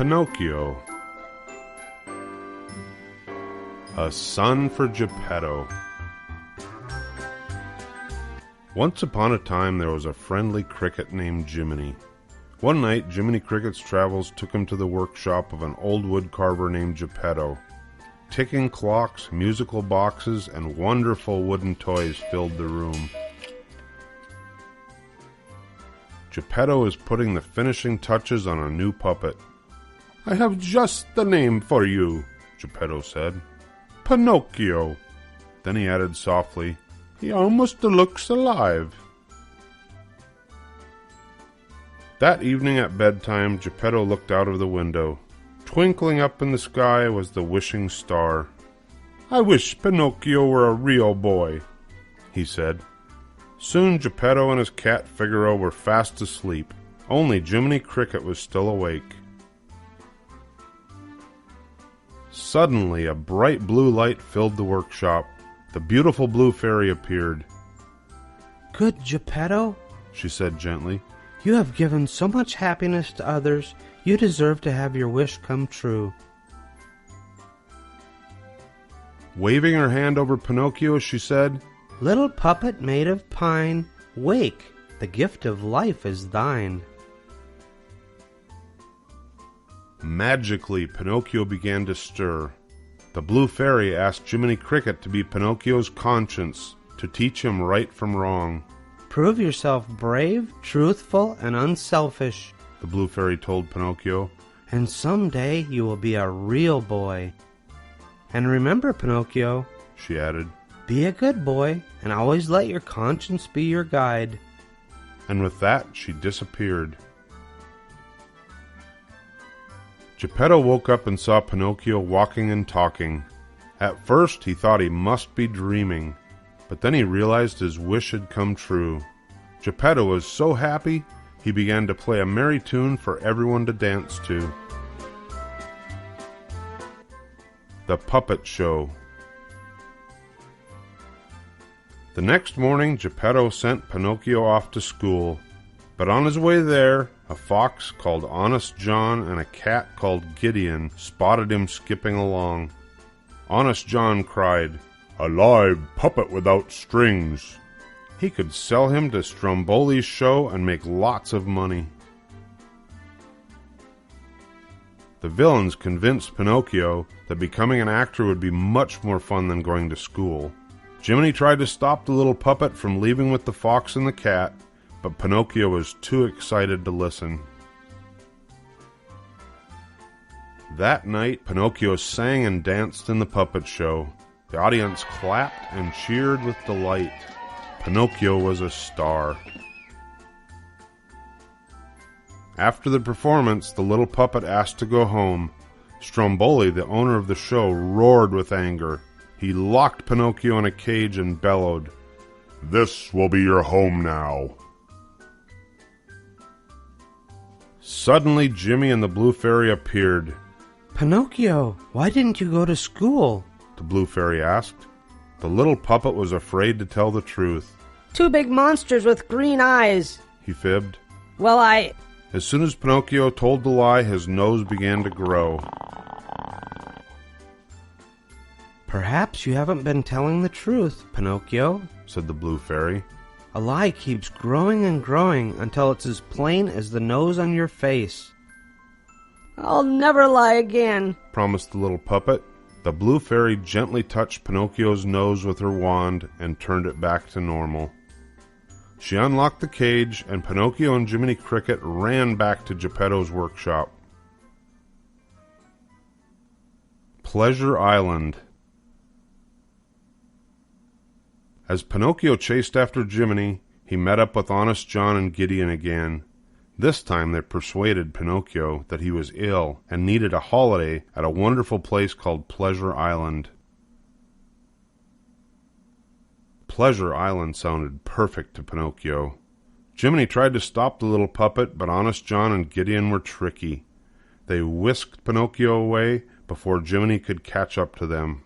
Pinocchio. A son for Geppetto. Once upon a time there was a friendly cricket named Jiminy. One night Jiminy Cricket's travels took him to the workshop of an old woodcarver named Geppetto. Ticking clocks, musical boxes, and wonderful wooden toys filled the room. Geppetto is putting the finishing touches on a new puppet. "I have just the name for you," Geppetto said. "Pinocchio." Then he added softly, "He almost looks alive." That evening at bedtime, Geppetto looked out of the window. Twinkling up in the sky was the wishing star. "I wish Pinocchio were a real boy," he said. Soon Geppetto and his cat Figaro were fast asleep. Only Jiminy Cricket was still awake. Suddenly a bright blue light filled the workshop. The beautiful blue fairy appeared. "Good Geppetto," she said gently, "you have given so much happiness to others, you deserve to have your wish come true." Waving her hand over Pinocchio, she said, "Little puppet made of pine, wake, the gift of life is thine." Magically, Pinocchio began to stir. The blue fairy asked Jiminy Cricket to be Pinocchio's conscience, to teach him right from wrong. "Prove yourself brave, truthful, and unselfish," the blue fairy told Pinocchio, "and someday you will be a real boy. And remember, Pinocchio," she added, "be a good boy, and always let your conscience be your guide." And with that she disappeared. Geppetto woke up and saw Pinocchio walking and talking. At first he thought he must be dreaming, but then he realized his wish had come true. Geppetto was so happy, he began to play a merry tune for everyone to dance to. The Puppet Show. The next morning, Geppetto sent Pinocchio off to school, but on his way there, a fox called Honest John and a cat called Gideon spotted him skipping along. Honest John cried, "A live puppet without strings!" He could sell him to Stromboli's show and make lots of money. The villains convinced Pinocchio that becoming an actor would be much more fun than going to school. Jiminy tried to stop the little puppet from leaving with the fox and the cat, but Pinocchio was too excited to listen. That night, Pinocchio sang and danced in the puppet show. The audience clapped and cheered with delight. Pinocchio was a star. After the performance, the little puppet asked to go home. Stromboli, the owner of the show, roared with anger. He locked Pinocchio in a cage and bellowed, "This will be your home now." Suddenly, Jimmy and the blue fairy appeared. "Pinocchio, why didn't you go to school?" the blue fairy asked. The little puppet was afraid to tell the truth. "Two big monsters with green eyes," he fibbed. "Well, As soon as Pinocchio told the lie, his nose began to grow. "Perhaps you haven't been telling the truth, Pinocchio," said the blue fairy. "A lie keeps growing and growing until it's as plain as the nose on your face." I'll never lie again," promised the little puppet. The blue fairy gently touched Pinocchio's nose with her wand and turned it back to normal. She unlocked the cage, and Pinocchio and Jiminy Cricket ran back to Geppetto's workshop. Pleasure Island. As Pinocchio chased after Jiminy, he met up with Honest John and Gideon again. This time they persuaded Pinocchio that he was ill and needed a holiday at a wonderful place called Pleasure Island. Pleasure Island sounded perfect to Pinocchio. Jiminy tried to stop the little puppet, but Honest John and Gideon were tricky. They whisked Pinocchio away before Jiminy could catch up to them.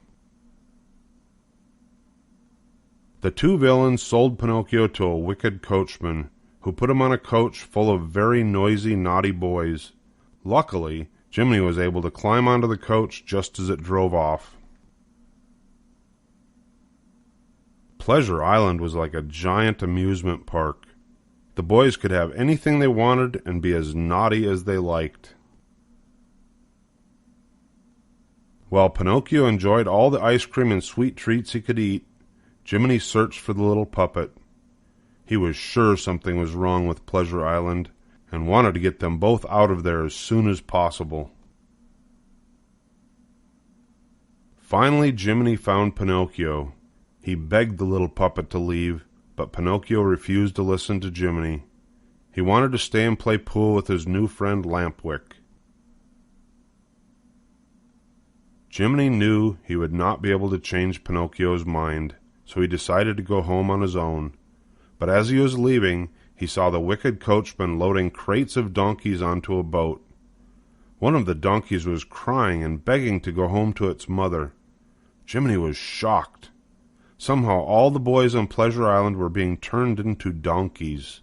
The two villains sold Pinocchio to a wicked coachman, who put him on a coach full of very noisy, naughty boys. Luckily, Jiminy was able to climb onto the coach just as it drove off. Pleasure Island was like a giant amusement park. The boys could have anything they wanted and be as naughty as they liked. While Pinocchio enjoyed all the ice cream and sweet treats he could eat, Jiminy searched for the little puppet. He was sure something was wrong with Pleasure Island and wanted to get them both out of there as soon as possible. Finally, Jiminy found Pinocchio. He begged the little puppet to leave, but Pinocchio refused to listen to Jiminy. He wanted to stay and play pool with his new friend Lampwick. Jiminy knew he would not be able to change Pinocchio's mind, so he decided to go home on his own. But as he was leaving, he saw the wicked coachman loading crates of donkeys onto a boat. One of the donkeys was crying and begging to go home to its mother. Jiminy was shocked. Somehow all the boys on Pleasure Island were being turned into donkeys.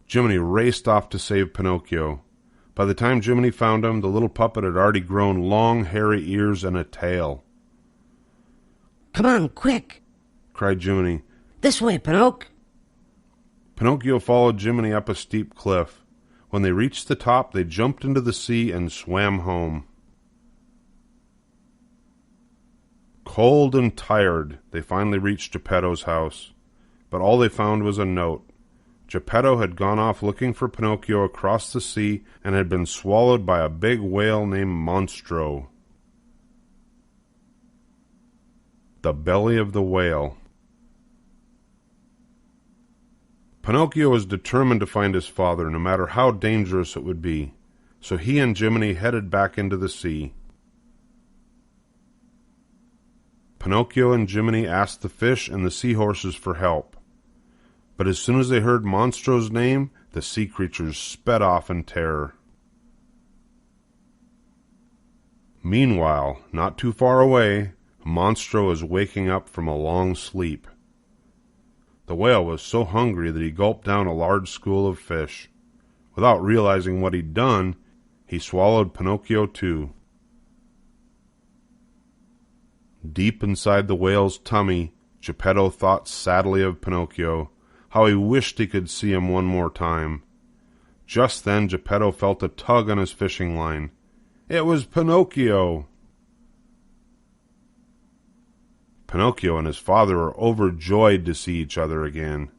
Jiminy raced off to save Pinocchio. By the time Jiminy found him, the little puppet had already grown long, hairy ears and a tail. Come on, quick! Cried Jiminy. This way, Pinocchio! Pinocchio followed Jiminy up a steep cliff. When they reached the top, they jumped into the sea and swam home. Cold and tired, they finally reached Geppetto's house. But all they found was a note. Geppetto had gone off looking for Pinocchio across the sea and had been swallowed by a big whale named Monstro. The belly of the whale. Pinocchio was determined to find his father, no matter how dangerous it would be, so he and Jiminy headed back into the sea. Pinocchio and Jiminy asked the fish and the seahorses for help. But as soon as they heard Monstro's name, the sea creatures sped off in terror. Meanwhile, not too far away, Monstro was waking up from a long sleep. The whale was so hungry that he gulped down a large school of fish. Without realizing what he'd done, he swallowed Pinocchio too. Deep inside the whale's tummy, Geppetto thought sadly of Pinocchio, how he wished he could see him one more time. Just then Geppetto felt a tug on his fishing line. It was Pinocchio! Pinocchio and his father were overjoyed to see each other again.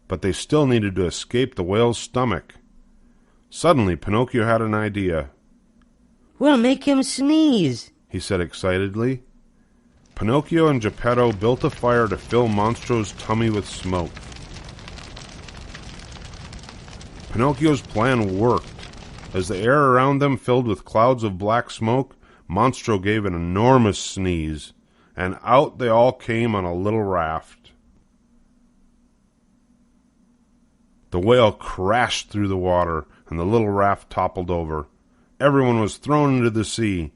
But they still needed to escape the whale's stomach. Suddenly Pinocchio had an idea. We'll make him sneeze, he said excitedly. Pinocchio and Geppetto built a fire to fill Monstro's tummy with smoke. Pinocchio's plan worked. As the air around them filled with clouds of black smoke, Monstro gave an enormous sneeze, and out they all came on a little raft. The whale crashed through the water, and the little raft toppled over. Everyone was thrown into the sea.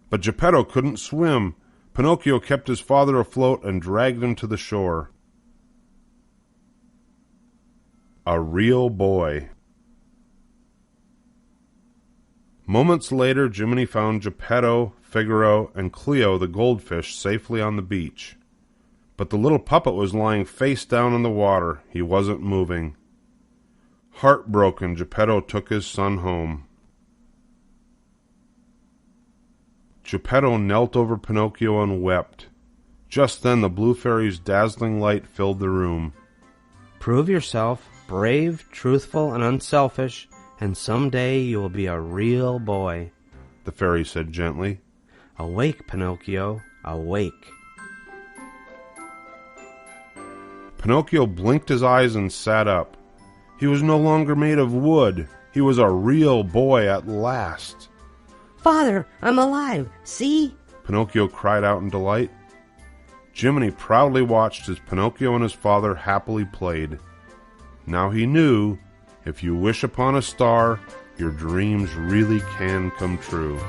But Geppetto couldn't swim. Pinocchio kept his father afloat and dragged him to the shore. A real boy. Moments later, Jiminy found Geppetto, Figaro, and Cleo the goldfish safely on the beach. But the little puppet was lying face down in the water. He wasn't moving. Heartbroken, Geppetto took his son home. Geppetto knelt over Pinocchio and wept. Just then the blue fairy's dazzling light filled the room. Prove yourself brave, truthful, and unselfish, and someday you will be a real boy, the fairy said gently. Awake, Pinocchio, awake. Pinocchio blinked his eyes and sat up. He was no longer made of wood. He was a real boy at last. Father, I'm alive, see? Pinocchio cried out in delight. Jiminy proudly watched as Pinocchio and his father happily played. Now he knew, if you wish upon a star, your dreams really can come true.